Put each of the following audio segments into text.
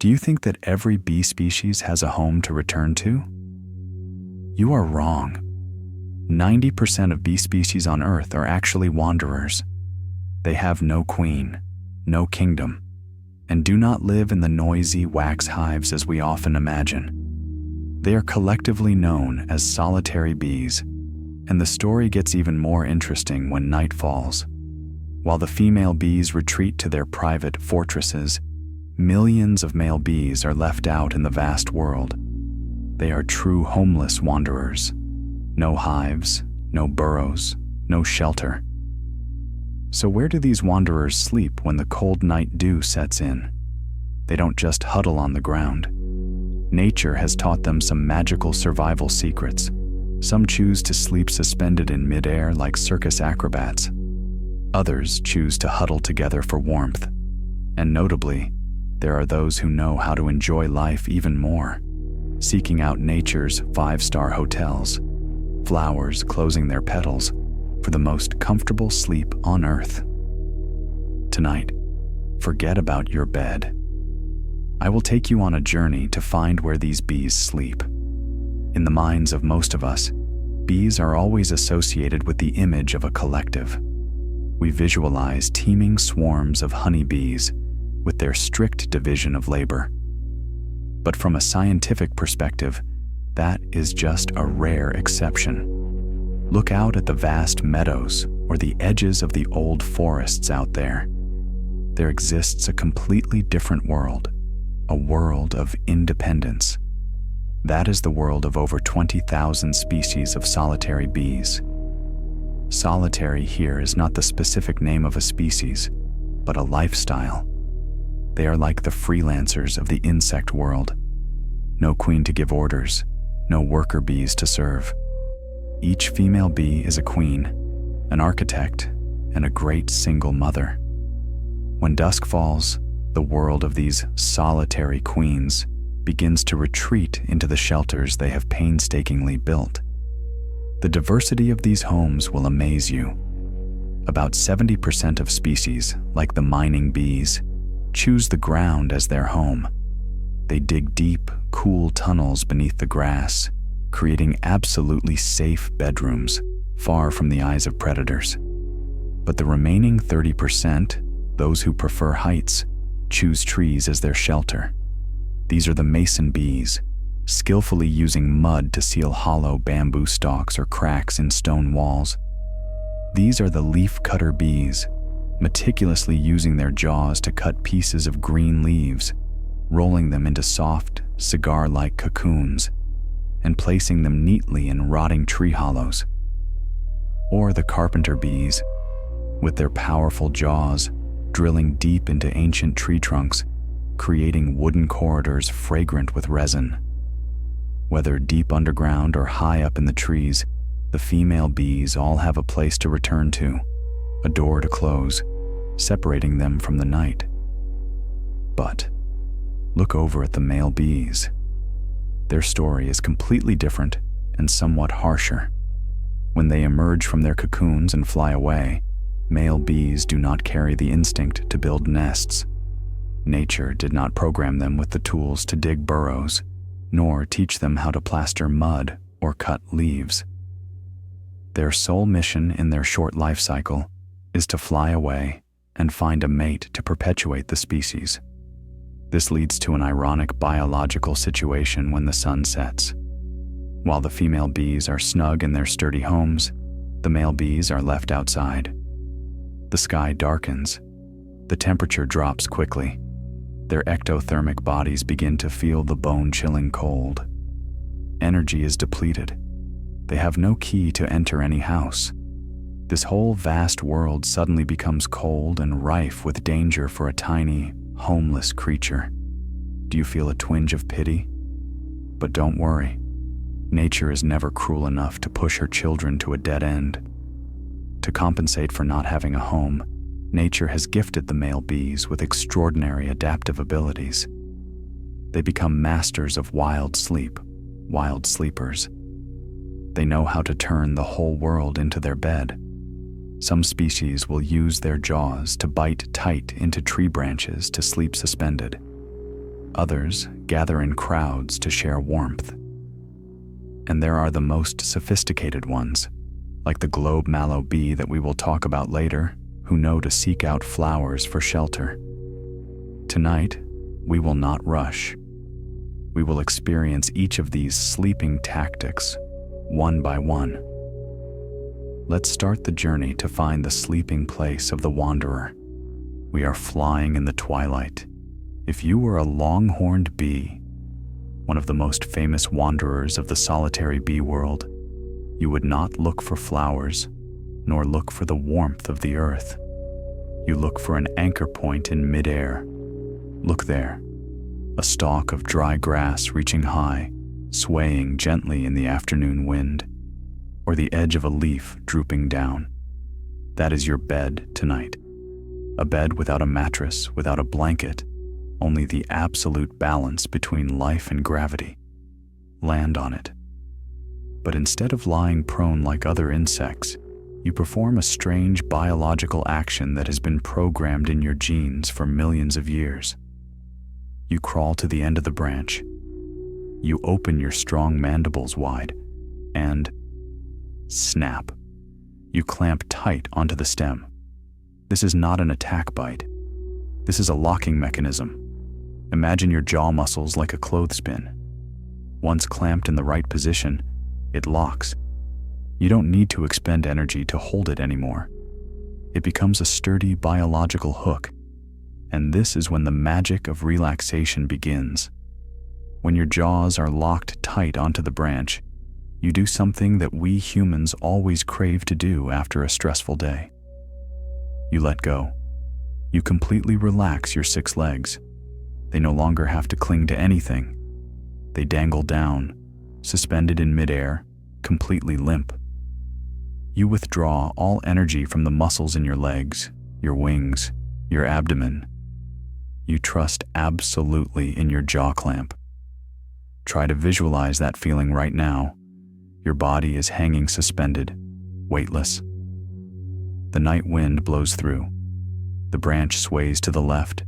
Do you think that every bee species has a home to return to? You are wrong. 90% of bee species on Earth are actually wanderers. They have no queen, no kingdom, and do not live in the noisy wax hives as we often imagine. They are collectively known as solitary bees, and the story gets even more interesting when night falls. While the female bees retreat to their private fortresses, millions of male bees are left out in the vast world. They are true homeless wanderers. No hives, no burrows, no shelter. So where do these wanderers sleep when the cold night dew sets in? They don't just huddle on the ground. Nature has taught them some magical survival secrets. Some choose to sleep suspended in midair like circus acrobats. Others choose to huddle together for warmth. And notably, there are those who know how to enjoy life even more, seeking out nature's five-star hotels, flowers closing their petals for the most comfortable sleep on Earth. Tonight, forget about your bed. I will take you on a journey to find where these bees sleep. In the minds of most of us, bees are always associated with the image of a collective. We visualize teeming swarms of honeybees with their strict division of labor. But from a scientific perspective, that is just a rare exception. Look out at the vast meadows or the edges of the old forests out there. There exists a completely different world, a world of independence. That is the world of over 20,000 species of solitary bees. Solitary here is not the specific name of a species, but a lifestyle. They are like the freelancers of the insect world. No queen to give orders, no worker bees to serve. Each female bee is a queen, an architect, and a great single mother. When dusk falls, the world of these solitary queens begins to retreat into the shelters they have painstakingly built. The diversity of these homes will amaze you. About 70% of species, like the mining bees, choose the ground as their home. They dig deep, cool tunnels beneath the grass, creating absolutely safe bedrooms, far from the eyes of predators. But the remaining 30%, those who prefer heights, choose trees as their shelter. These are the mason bees, skillfully using mud to seal hollow bamboo stalks or cracks in stone walls. These are the leaf cutter bees, meticulously using their jaws to cut pieces of green leaves, rolling them into soft, cigar-like cocoons, and placing them neatly in rotting tree hollows. Or the carpenter bees, with their powerful jaws drilling deep into ancient tree trunks, creating wooden corridors fragrant with resin. Whether deep underground or high up in the trees, the female bees all have a place to return to, a door to close, separating them from the night. But look over at the male bees. Their story is completely different and somewhat harsher. When they emerge from their cocoons and fly away, male bees do not carry the instinct to build nests. Nature did not program them with the tools to dig burrows, nor teach them how to plaster mud or cut leaves. Their sole mission in their short life cycle is to fly away and find a mate to perpetuate the species. This leads to an ironic biological situation when the sun sets. While the female bees are snug in their sturdy homes, the male bees are left outside. The sky darkens. The temperature drops quickly. Their ectothermic bodies begin to feel the bone-chilling cold. Energy is depleted. They have no key to enter any house. This whole vast world suddenly becomes cold and rife with danger for a tiny, homeless creature. Do you feel a twinge of pity? But don't worry. Nature is never cruel enough to push her children to a dead end. To compensate for not having a home, nature has gifted the male bees with extraordinary adaptive abilities. They become masters of wild sleep, wild sleepers. They know how to turn the whole world into their bed. Some species will use their jaws to bite tight into tree branches to sleep suspended. Others gather in crowds to share warmth. And there are the most sophisticated ones, like the Globe Mallow bee that we will talk about later, who know to seek out flowers for shelter. Tonight, we will not rush. We will experience each of these sleeping tactics, one by one. Let's start the journey to find the sleeping place of the wanderer. We are flying in the twilight. If you were a long-horned bee, one of the most famous wanderers of the solitary bee world, you would not look for flowers, nor look for the warmth of the earth. You look for an anchor point in midair. Look there, a stalk of dry grass reaching high, swaying gently in the afternoon wind, or the edge of a leaf drooping down. That is your bed tonight. A bed without a mattress, without a blanket, only the absolute balance between life and gravity. Land on it. But instead of lying prone like other insects, you perform a strange biological action that has been programmed in your genes for millions of years. You crawl to the end of the branch. You open your strong mandibles wide, and snap. You clamp tight onto the stem. This is not an attack bite. This is a locking mechanism. Imagine your jaw muscles like a clothespin. Once clamped in the right position, it locks. You don't need to expend energy to hold it anymore. It becomes a sturdy biological hook. And this is when the magic of relaxation begins. When your jaws are locked tight onto the branch, you do something that we humans always crave to do after a stressful day. You let go. You completely relax your 6 legs. They no longer have to cling to anything. They dangle down, suspended in midair, completely limp. You withdraw all energy from the muscles in your legs, your wings, your abdomen. You trust absolutely in your jaw clamp. Try to visualize that feeling right now. Your body is hanging suspended, weightless. The night wind blows through. The branch sways to the left.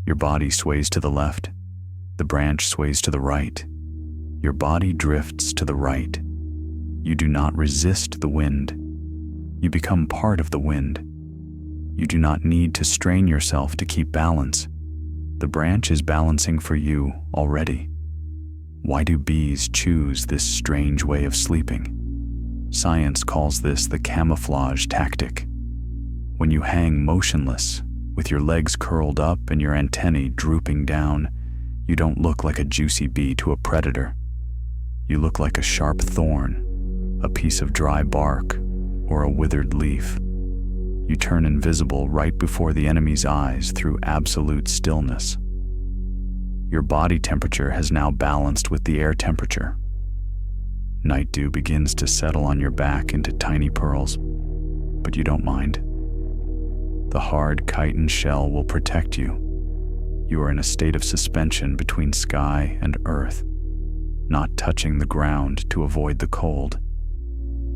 Your body sways to the left. The branch sways to the right. Your body drifts to the right. You do not resist the wind. You become part of the wind. You do not need to strain yourself to keep balance. The branch is balancing for you already. Why do bees choose this strange way of sleeping? Science calls this the camouflage tactic. When you hang motionless, with your legs curled up and your antennae drooping down, you don't look like a juicy bee to a predator. You look like a sharp thorn, a piece of dry bark, or a withered leaf. You turn invisible right before the enemy's eyes through absolute stillness. Your body temperature has now balanced with the air temperature. Night dew begins to settle on your back into tiny pearls, but you don't mind. The hard chitin shell will protect you. You are in a state of suspension between sky and earth, not touching the ground to avoid the cold,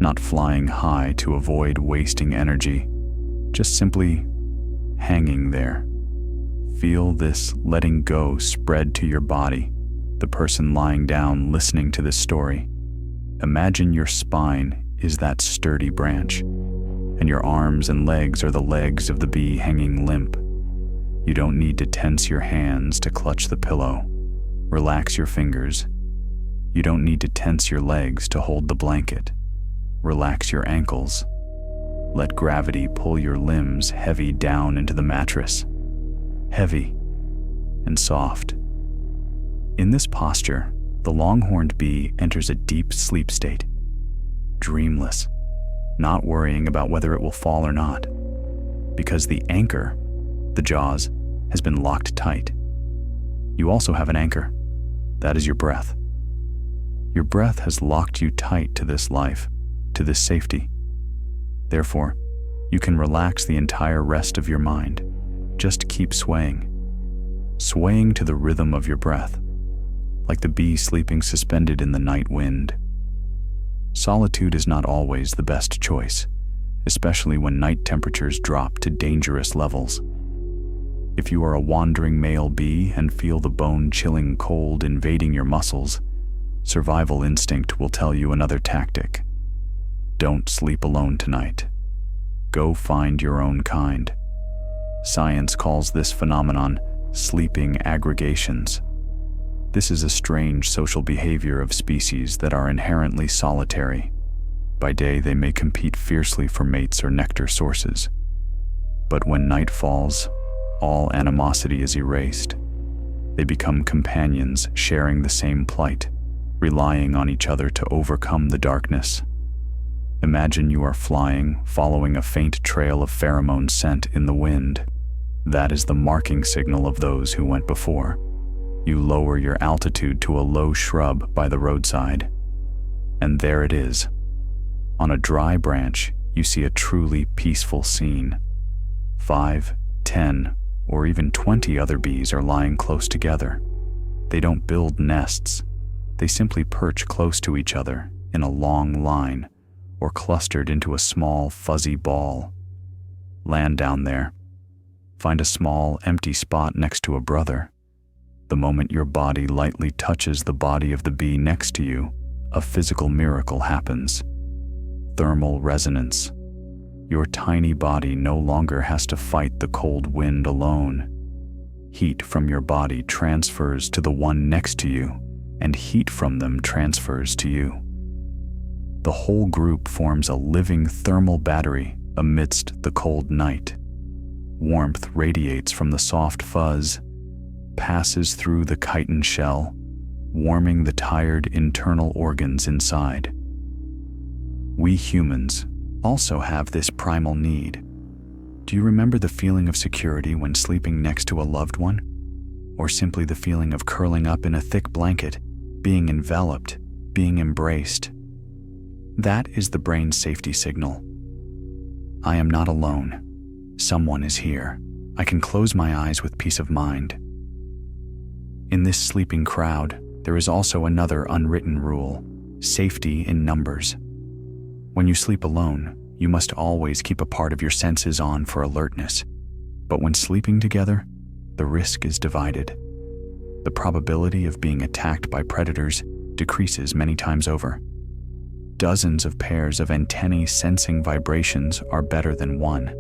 not flying high to avoid wasting energy, just simply hanging there. Feel this letting go spread to your body, the person lying down listening to this story. Imagine your spine is that sturdy branch, and your arms and legs are the legs of the bee hanging limp. You don't need to tense your hands to clutch the pillow. Relax your fingers. You don't need to tense your legs to hold the blanket. Relax your ankles. Let gravity pull your limbs heavy down into the mattress. Heavy and soft. In this posture, the longhorned bee enters a deep sleep state, dreamless, not worrying about whether it will fall or not, because the anchor, the jaws, has been locked tight. You also have an anchor. That is your breath. Your breath has locked you tight to this life, to this safety. Therefore, you can relax the entire rest of your mind. Just keep swaying. Swaying to the rhythm of your breath, like the bee sleeping suspended in the night wind. Solitude is not always the best choice, especially when night temperatures drop to dangerous levels. If you are a wandering male bee and feel the bone-chilling cold invading your muscles, survival instinct will tell you another tactic. Don't sleep alone tonight. Go find your own kind. Science calls this phenomenon sleeping aggregations. This is a strange social behavior of species that are inherently solitary. By day, they may compete fiercely for mates or nectar sources. But when night falls, all animosity is erased. They become companions, sharing the same plight, relying on each other to overcome the darkness. Imagine you are flying, following a faint trail of pheromone scent in the wind. That is the marking signal of those who went before. You lower your altitude to a low shrub by the roadside. And there it is. On a dry branch, you see a truly peaceful scene. 5, 10, or even 20 other bees are lying close together. They don't build nests. They simply perch close to each other in a long line or clustered into a small, fuzzy ball. Land down there. Find a small, empty spot next to a brother. The moment your body lightly touches the body of the bee next to you, a physical miracle happens. Thermal resonance. Your tiny body no longer has to fight the cold wind alone. Heat from your body transfers to the one next to you, and heat from them transfers to you. The whole group forms a living thermal battery amidst the cold night. Warmth radiates from the soft fuzz, passes through the chitin shell, warming the tired internal organs inside. We humans also have this primal need. Do you remember the feeling of security when sleeping next to a loved one? Or simply the feeling of curling up in a thick blanket, being enveloped, being embraced? That is the brain's safety signal. I am not alone. Someone is here. I can close my eyes with peace of mind. In this sleeping crowd, there is also another unwritten rule: safety in numbers. When you sleep alone, you must always keep a part of your senses on for alertness. But when sleeping together, the risk is divided. The probability of being attacked by predators decreases many times over. Dozens of pairs of antennae sensing vibrations are better than one.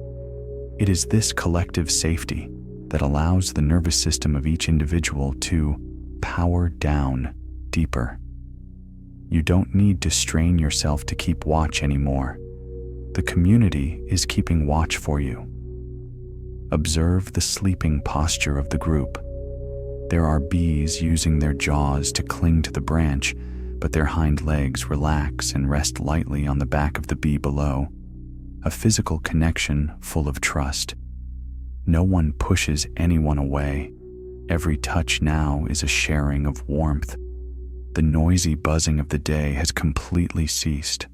It is this collective safety that allows the nervous system of each individual to power down deeper. You don't need to strain yourself to keep watch anymore. The community is keeping watch for you. Observe the sleeping posture of the group. There are bees using their jaws to cling to the branch, but their hind legs relax and rest lightly on the back of the bee below. A physical connection full of trust. No one pushes anyone away. Every touch now is a sharing of warmth. The noisy buzzing of the day has completely ceased.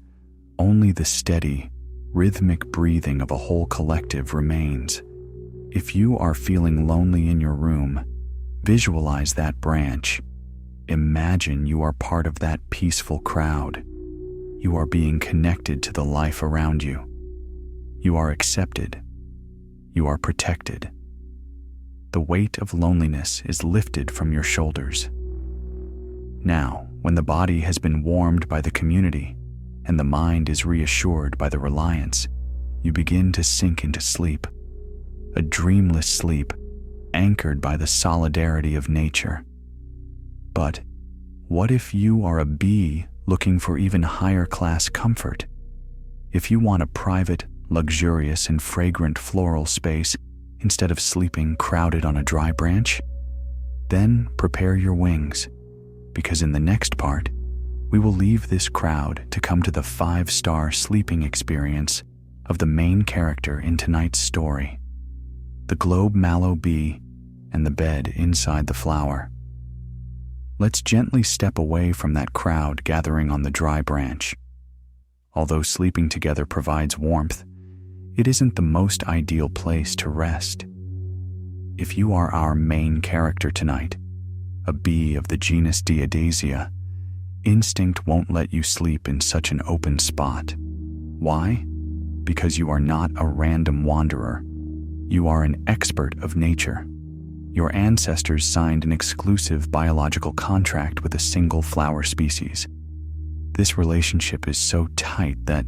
Only the steady, rhythmic breathing of a whole collective remains. If you are feeling lonely in your room, visualize that branch. Imagine you are part of that peaceful crowd. You are being connected to the life around you. You are accepted. You are protected. The weight of loneliness is lifted from your shoulders. Now, when the body has been warmed by the community and the mind is reassured by the reliance, you begin to sink into sleep. A dreamless sleep anchored by the solidarity of nature. But what if you are a bee looking for even higher class comfort? If you want a private, luxurious, and fragrant floral space instead of sleeping crowded on a dry branch, then prepare your wings, because in the next part, we will leave this crowd to come to the 5-star sleeping experience of the main character in tonight's story, the Globe Mallow bee and the bed inside the flower. Let's gently step away from that crowd gathering on the dry branch. Although sleeping together provides warmth, it isn't the most ideal place to rest. If you are our main character tonight, a bee of the genus Diodasia, instinct won't let you sleep in such an open spot. Why? Because you are not a random wanderer. You are an expert of nature, Your ancestors signed an exclusive biological contract with a single flower species. This relationship is so tight that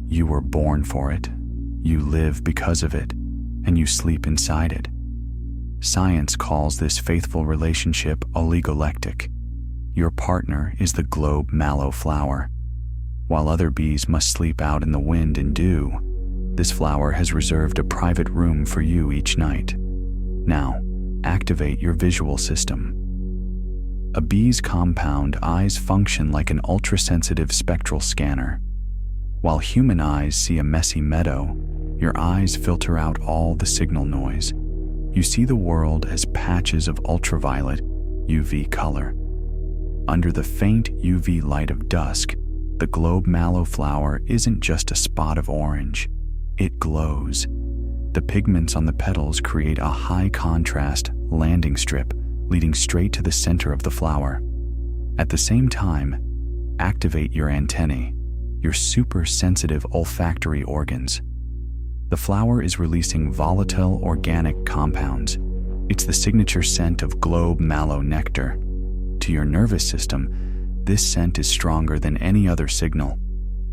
you were born for it, you live because of it, and you sleep inside it. Science calls this faithful relationship oligolectic. Your partner is the Globe Mallow flower. While other bees must sleep out in the wind and dew, this flower has reserved a private room for you each night. Now, activate your visual system. A bee's compound eyes function like an ultrasensitive spectral scanner. While human eyes see a messy meadow, your eyes filter out all the signal noise. You see the world as patches of ultraviolet UV color. Under the faint UV light of dusk, the Globe Mallow flower isn't just a spot of orange. It glows. The pigments on the petals create a high-contrast landing strip leading straight to the center of the flower. At the same time, activate your antennae, your super-sensitive olfactory organs. The flower is releasing volatile organic compounds. It's the signature scent of Globe Mallow nectar. To your nervous system, this scent is stronger than any other signal.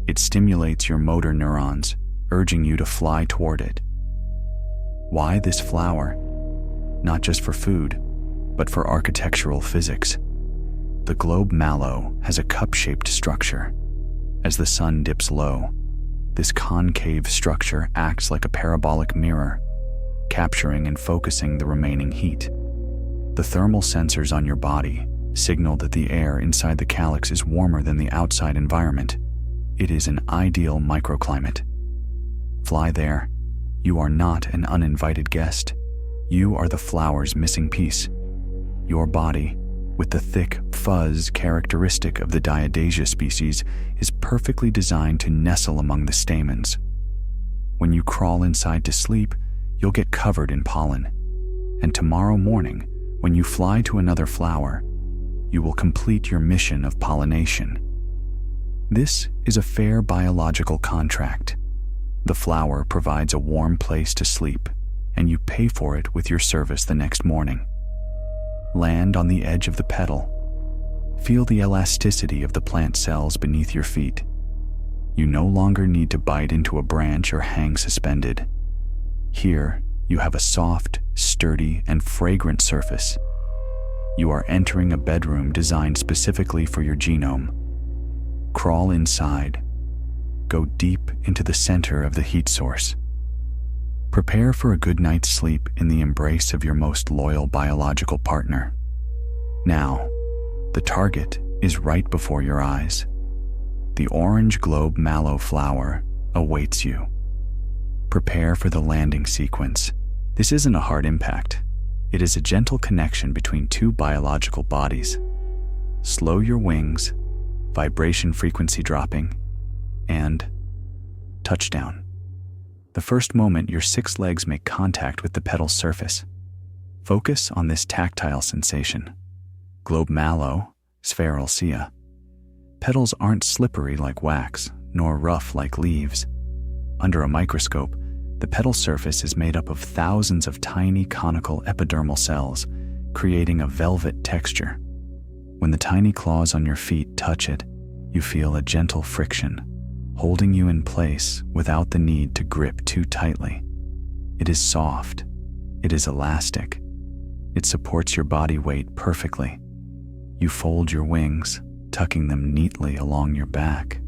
It stimulates your motor neurons, urging you to fly toward it. Why this flower? Not just for food, but for architectural physics. The Globe Mallow has a cup-shaped structure. As the sun dips low, this concave structure acts like a parabolic mirror, capturing and focusing the remaining heat. The thermal sensors on your body signal that the air inside the calyx is warmer than the outside environment. It is an ideal microclimate. Fly there. You are not an uninvited guest. You are the flower's missing piece. Your body, with the thick fuzz characteristic of the Diadasia species, is perfectly designed to nestle among the stamens. When you crawl inside to sleep, you'll get covered in pollen. And tomorrow morning, when you fly to another flower, you will complete your mission of pollination. This is a fair biological contract. The flower provides a warm place to sleep, and you pay for it with your service the next morning. Land on the edge of the petal. Feel the elasticity of the plant cells beneath your feet. You no longer need to bite into a branch or hang suspended. Here, you have a soft, sturdy, and fragrant surface. You are entering a bedroom designed specifically for your genome. Crawl inside. Go deep into the center of the heat source. Prepare for a good night's sleep in the embrace of your most loyal biological partner. Now, the target is right before your eyes. The orange Globe Mallow flower awaits you. Prepare for the landing sequence. This isn't a hard impact. It is a gentle connection between two biological bodies. Slow your wings, vibration frequency dropping, and touchdown. The first moment your 6 legs make contact with the petal surface. Focus on this tactile sensation. Globe Mallow, sphaeralcea. Petals aren't slippery like wax, nor rough like leaves. Under a microscope, the petal surface is made up of thousands of tiny conical epidermal cells, creating a velvet texture. When the tiny claws on your feet touch it, you feel a gentle friction, holding you in place without the need to grip too tightly. It is soft. It is elastic. It supports your body weight perfectly. You fold your wings, tucking them neatly along your back.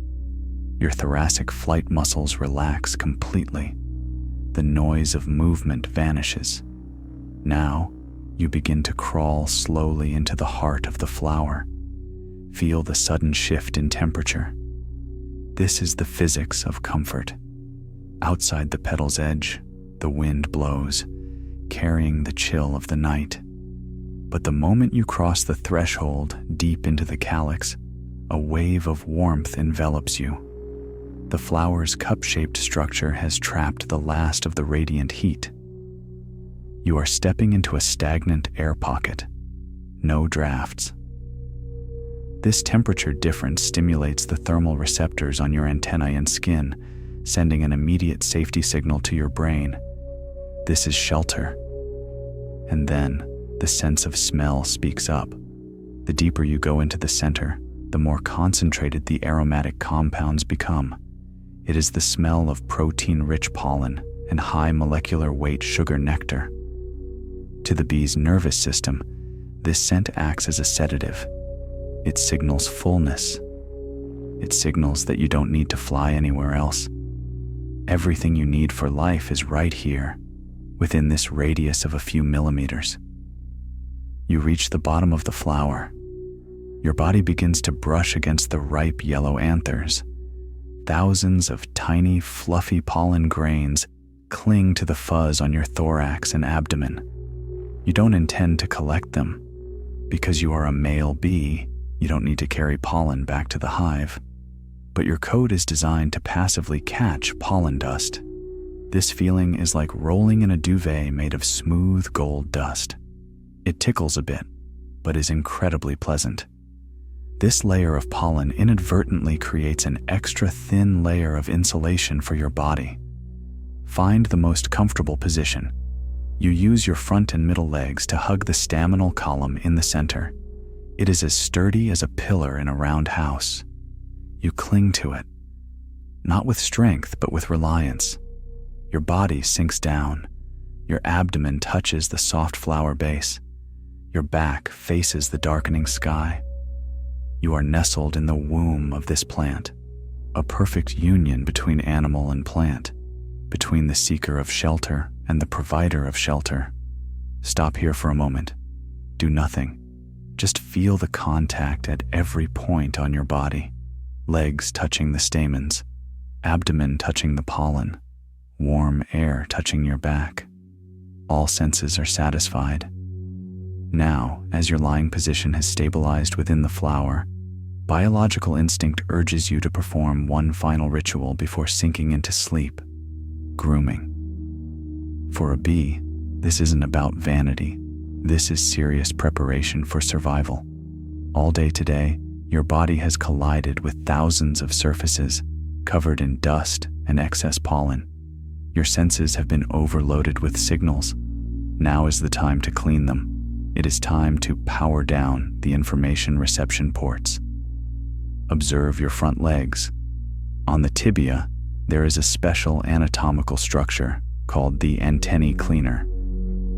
Your thoracic flight muscles relax completely. The noise of movement vanishes. Now, you begin to crawl slowly into the heart of the flower. Feel the sudden shift in temperature. This is the physics of comfort. Outside the petal's edge, the wind blows, carrying the chill of the night. But the moment you cross the threshold deep into the calyx, a wave of warmth envelops you. The flower's cup-shaped structure has trapped the last of the radiant heat. You are stepping into a stagnant air pocket. No drafts. This temperature difference stimulates the thermal receptors on your antennae and skin, sending an immediate safety signal to your brain. This is shelter. And then, the sense of smell speaks up. The deeper you go into the center, the more concentrated the aromatic compounds become. It is the smell of protein-rich pollen and high molecular weight sugar nectar. To the bee's nervous system, this scent acts as a sedative. It signals fullness. It signals that you don't need to fly anywhere else. Everything you need for life is right here, within this radius of a few millimeters. You reach the bottom of the flower. Your body begins to brush against the ripe yellow anthers. Thousands of tiny, fluffy pollen grains cling to the fuzz on your thorax and abdomen. You don't intend to collect them. Because you are a male bee, you don't need to carry pollen back to the hive. But your coat is designed to passively catch pollen dust. This feeling is like rolling in a duvet made of smooth gold dust. It tickles a bit, but is incredibly pleasant. This layer of pollen inadvertently creates an extra thin layer of insulation for your body. Find the most comfortable position. You use your front and middle legs to hug the staminal column in the center. It is as sturdy as a pillar in a round house. You cling to it, not with strength, but with reliance. Your body sinks down. Your abdomen touches the soft flower base. Your back faces the darkening sky. You are nestled in the womb of this plant, a perfect union between animal and plant, between the seeker of shelter and the provider of shelter. Stop here for a moment. Do nothing. Just feel the contact at every point on your body. Legs touching the stamens, abdomen touching the pollen, warm air touching your back. All senses are satisfied. Now, as your lying position has stabilized within the flower, biological instinct urges you to perform one final ritual before sinking into sleep: grooming. For a bee, this isn't about vanity. This is serious preparation for survival. All day today, your body has collided with thousands of surfaces covered in dust and excess pollen. Your senses have been overloaded with signals. Now is the time to clean them. It is time to power down the information reception ports. Observe your front legs. On the tibia, there is a special anatomical structure called the antennae cleaner.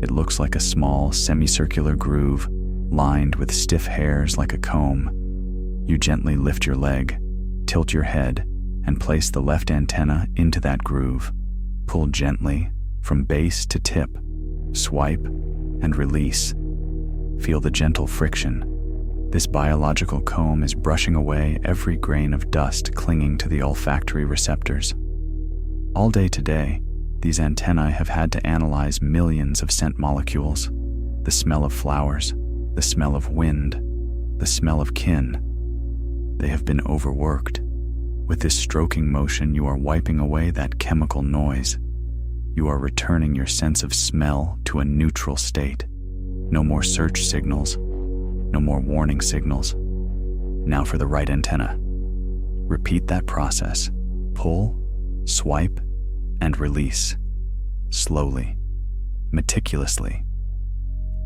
It looks like a small semicircular groove lined with stiff hairs like a comb. You gently lift your leg, tilt your head, and place the left antenna into that groove. Pull gently from base to tip. Swipe and release. Feel the gentle friction. This biological comb is brushing away every grain of dust clinging to the olfactory receptors. All day today, these antennae have had to analyze millions of scent molecules: the smell of flowers, the smell of wind, the smell of kin. They have been overworked. With this stroking motion, you are wiping away that chemical noise. You are returning your sense of smell to a neutral state. No more search signals, no more warning signals. Now for the right antenna. Repeat that process. Pull, swipe, and release. Slowly, meticulously.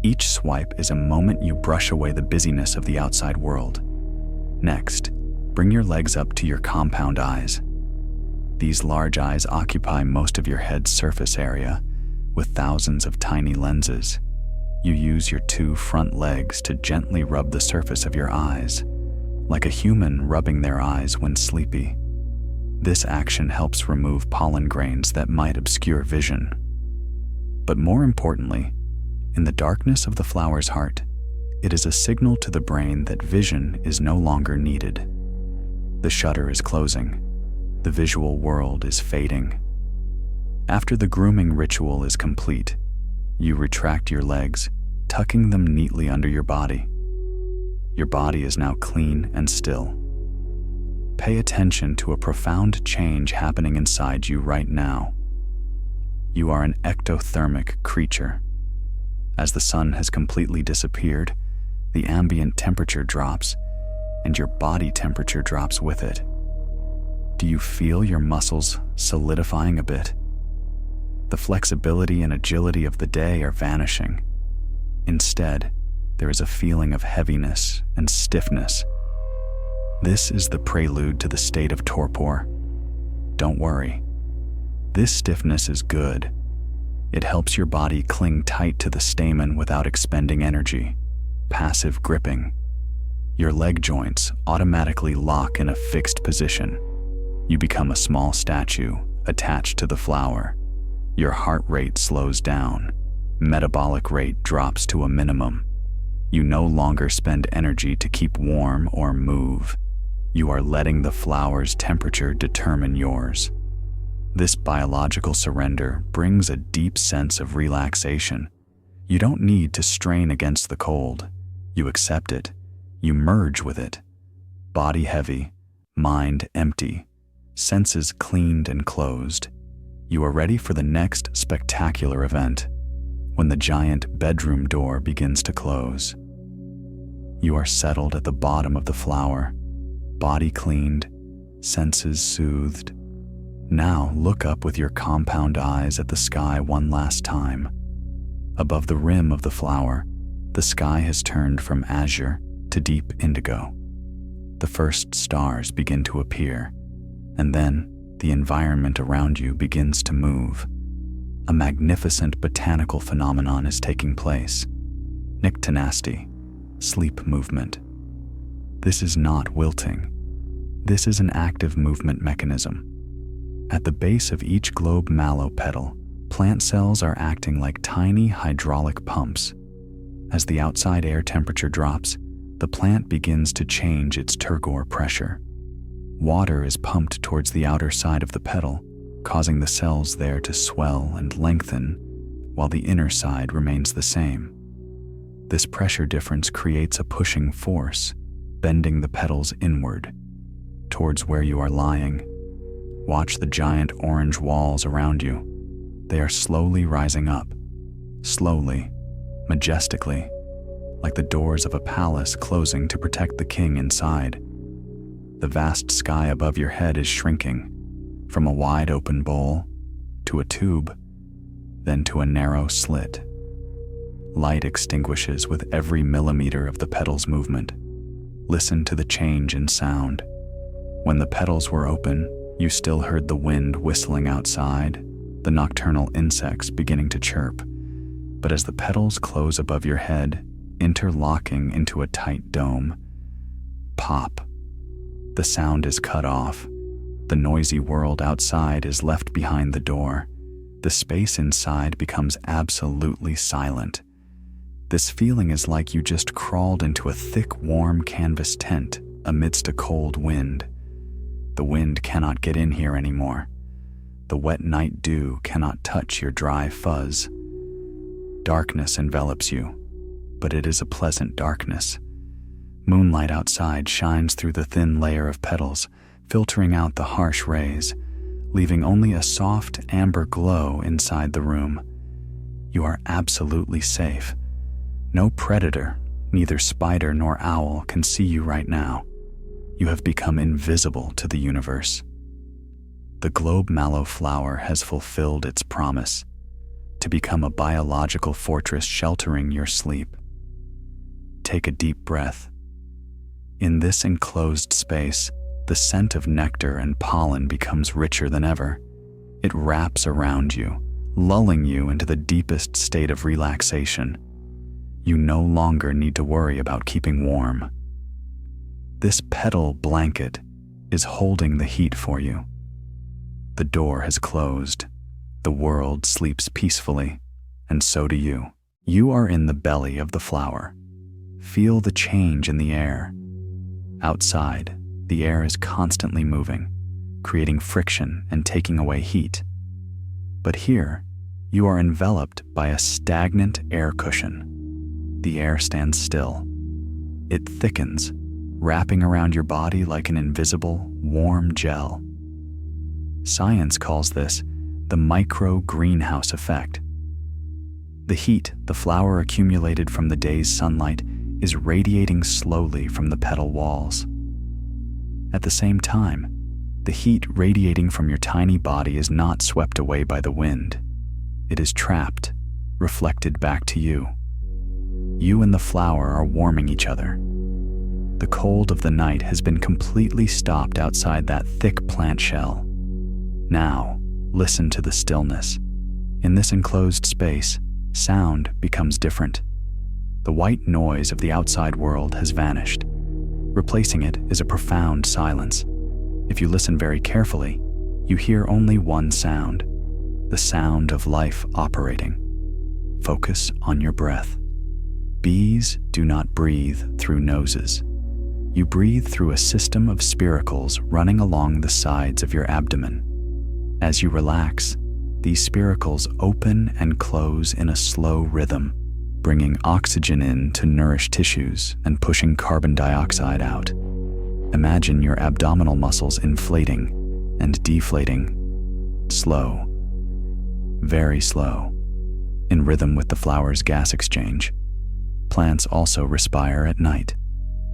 Each swipe is a moment you brush away the busyness of the outside world. Next, bring your legs up to your compound eyes. These large eyes occupy most of your head's surface area, with thousands of tiny lenses. You use your two front legs to gently rub the surface of your eyes, like a human rubbing their eyes when sleepy. This action helps remove pollen grains that might obscure vision. But more importantly, in the darkness of the flower's heart, it is a signal to the brain that vision is no longer needed. The shutter is closing. The visual world is fading. After the grooming ritual is complete, you retract your legs, tucking them neatly under your body. Your body is now clean and still. Pay attention to a profound change happening inside you right now. You are an ectothermic creature. As the sun has completely disappeared, the ambient temperature drops, and your body temperature drops with it. Do you feel your muscles solidifying a bit? The flexibility and agility of the day are vanishing. Instead, there is a feeling of heaviness and stiffness. This is the prelude to the state of torpor. Don't worry. This stiffness is good. It helps your body cling tight to the stamen without expending energy. Passive gripping. Your leg joints automatically lock in a fixed position. You become a small statue attached to the flower. Your heart rate slows down. Metabolic rate drops to a minimum. You no longer spend energy to keep warm or move. You are letting the flower's temperature determine yours. This biological surrender brings a deep sense of relaxation. You don't need to strain against the cold. You accept it. You merge with it. Body heavy, mind empty, senses cleaned and closed. You are ready for the next spectacular event, when the giant bedroom door begins to close. You are settled at the bottom of the flower, body cleaned, senses soothed. Now look up with your compound eyes at the sky one last time. Above the rim of the flower, the sky has turned from azure to deep indigo. The first stars begin to appear, and then the environment around you begins to move. A magnificent botanical phenomenon is taking place. Nyctinasty, sleep movement. This is not wilting. This is an active movement mechanism. At the base of each Globe Mallow petal, plant cells are acting like tiny hydraulic pumps. As the outside air temperature drops, the plant begins to change its turgor pressure. Water is pumped towards the outer side of the petal, causing the cells there to swell and lengthen, while the inner side remains the same. This pressure difference creates a pushing force, bending the petals inward, towards where you are lying. Watch the giant orange walls around you. They are slowly rising up, slowly, majestically, like the doors of a palace closing to protect the king inside. The vast sky above your head is shrinking, from a wide open bowl to a tube, then to a narrow slit. Light extinguishes with every millimeter of the petal's movement. Listen to the change in sound. When the petals were open, you still heard the wind whistling outside, the nocturnal insects beginning to chirp. But as the petals close above your head, interlocking into a tight dome, pop. The sound is cut off. The noisy world outside is left behind the door. The space inside becomes absolutely silent. This feeling is like you just crawled into a thick, warm canvas tent amidst a cold wind. The wind cannot get in here anymore. The wet night dew cannot touch your dry fuzz. Darkness envelops you, but it is a pleasant darkness. Moonlight outside shines through the thin layer of petals, filtering out the harsh rays, leaving only a soft amber glow inside the room. You are absolutely safe. No predator, neither spider nor owl, can see you right now. You have become invisible to the universe. The Globe Mallow flower has fulfilled its promise to become a biological fortress sheltering your sleep. Take a deep breath. In this enclosed space, the scent of nectar and pollen becomes richer than ever. It wraps around you, lulling you into the deepest state of relaxation. You no longer need to worry about keeping warm. This petal blanket is holding the heat for you. The door has closed. The world sleeps peacefully, and so do you. You are in the belly of the flower. Feel the change in the air. Outside, the air is constantly moving, creating friction and taking away heat. But here, you are enveloped by a stagnant air cushion. The air stands still. It thickens, wrapping around your body like an invisible, warm gel. Science calls this the micro-greenhouse effect. The heat the flower accumulated from the day's sunlight is radiating slowly from the petal walls. At the same time, the heat radiating from your tiny body is not swept away by the wind. It is trapped, reflected back to you. You and the flower are warming each other. The cold of the night has been completely stopped outside that thick plant shell. Now, listen to the stillness. In this enclosed space, sound becomes different. The white noise of the outside world has vanished. Replacing it is a profound silence. If you listen very carefully, you hear only one sound, the sound of life operating. Focus on your breath. Bees do not breathe through noses. You breathe through a system of spiracles running along the sides of your abdomen. As you relax, these spiracles open and close in a slow rhythm, bringing oxygen in to nourish tissues and pushing carbon dioxide out. Imagine your abdominal muscles inflating and deflating, slow, very slow, in rhythm with the flower's gas exchange. Plants also respire at night.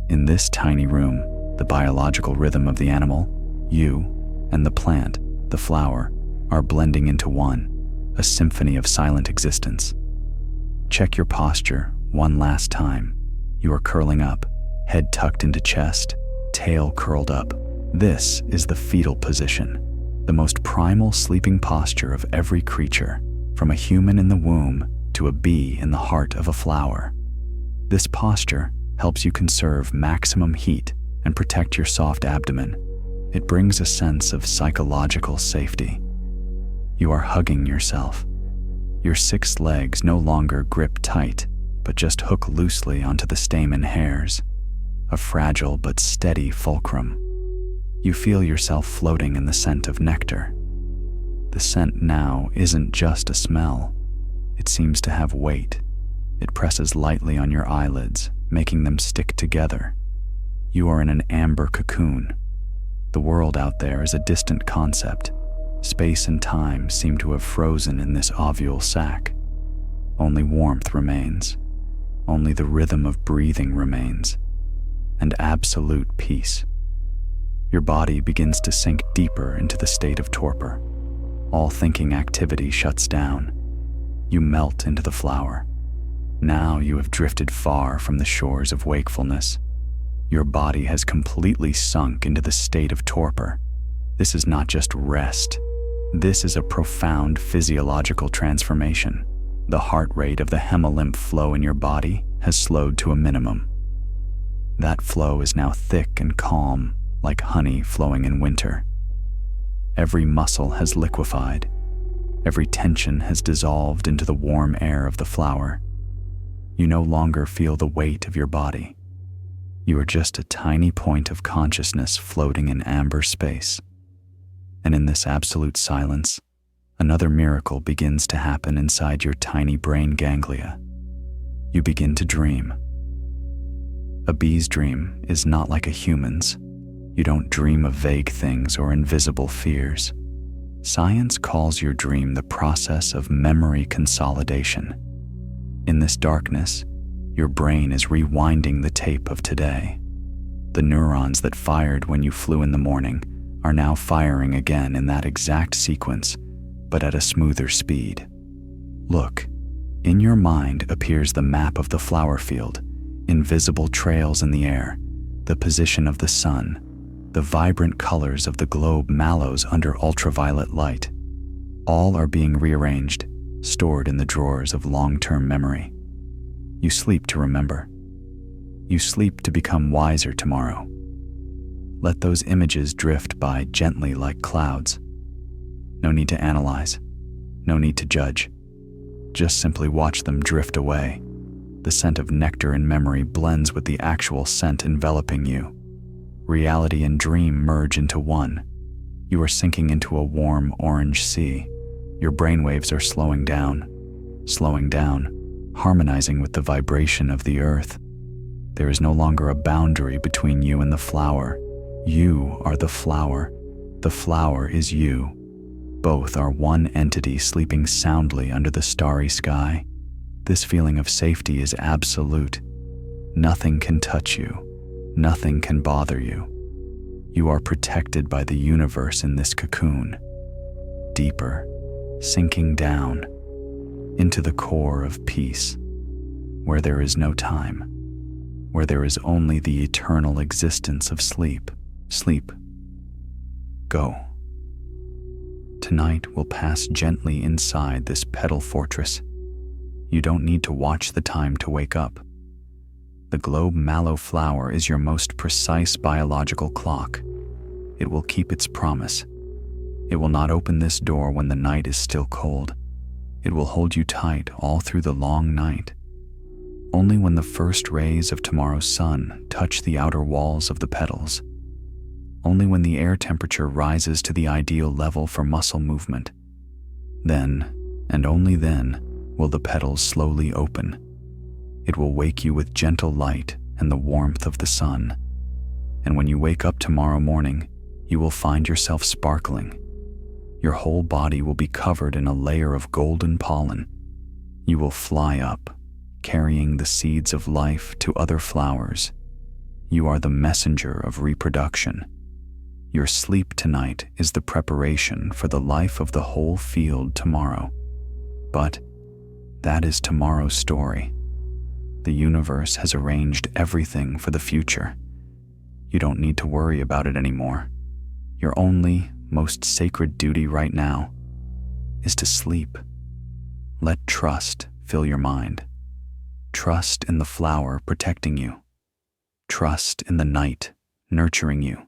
In this tiny room, the biological rhythm of the animal, you, and the plant, the flower, are blending into one, a symphony of silent existence. Check your posture one last time. You are curling up, head tucked into chest, tail curled up. This is the fetal position, the most primal sleeping posture of every creature, from a human in the womb to a bee in the heart of a flower. This posture helps you conserve maximum heat and protect your soft abdomen. It brings a sense of psychological safety. You are hugging yourself. Your 6 legs no longer grip tight, but just hook loosely onto the stamen hairs, a fragile but steady fulcrum. You feel yourself floating in the scent of nectar. The scent now isn't just a smell. It seems to have weight. It presses lightly on your eyelids, making them stick together. You are in an amber cocoon. The world out there is a distant concept. Space and time seem to have frozen in this ovule sac. Only warmth remains. Only the rhythm of breathing remains. And absolute peace. Your body begins to sink deeper into the state of torpor. All thinking activity shuts down. You melt into the flower. Now you have drifted far from the shores of wakefulness. Your body has completely sunk into the state of torpor. This is not just rest. This is a profound physiological transformation. The heart rate of the hemolymph flow in your body has slowed to a minimum. That flow is now thick and calm, like honey flowing in winter. Every muscle has liquefied. Every tension has dissolved into the warm air of the flower. You no longer feel the weight of your body. You are just a tiny point of consciousness floating in amber space. And in this absolute silence, another miracle begins to happen inside your tiny brain ganglia. You begin to dream. A bee's dream is not like a human's. You don't dream of vague things or invisible fears. Science calls your dream the process of memory consolidation. In this darkness, your brain is rewinding the tape of today. The neurons that fired when you flew in the morning are now firing again in that exact sequence, but at a smoother speed. Look, in your mind appears the map of the flower field, invisible trails in the air, the position of the sun, the vibrant colors of the Globe Mallows under ultraviolet light. All are being rearranged, stored in the drawers of long-term memory. You sleep to remember. You sleep to become wiser tomorrow. Let those images drift by gently like clouds. No need to analyze. No need to judge. Just simply watch them drift away. The scent of nectar in memory blends with the actual scent enveloping you. Reality and dream merge into one. You are sinking into a warm orange sea. Your brainwaves are slowing down, harmonizing with the vibration of the earth. There is no longer a boundary between you and the flower. You are the flower. The flower is you. Both are one entity sleeping soundly under the starry sky. This feeling of safety is absolute. Nothing can touch you. Nothing can bother you. You are protected by the universe in this cocoon. Deeper, sinking down into the core of peace. where there is no time, where there is only the eternal existence of sleep. Sleep. Go. Tonight will pass gently inside this petal fortress. You don't need to watch the time to wake up. The Globe Mallow flower is your most precise biological clock. It will keep its promise. It will not open this door when the night is still cold. It will hold you tight all through the long night. Only when the first rays of tomorrow's sun touch the outer walls of the petals, only when the air temperature rises to the ideal level for muscle movement, then, and only then, will the petals slowly open. It will wake you with gentle light and the warmth of the sun. And when you wake up tomorrow morning, you will find yourself sparkling. Your whole body will be covered in a layer of golden pollen. You will fly up, carrying the seeds of life to other flowers. You are the messenger of reproduction. Your sleep tonight is the preparation for the life of the whole field tomorrow. But that is tomorrow's story. The universe has arranged everything for the future. You don't need to worry about it anymore. Your only, most sacred duty right now is to sleep. Let trust fill your mind. Trust in the flower protecting you. Trust in the night nurturing you.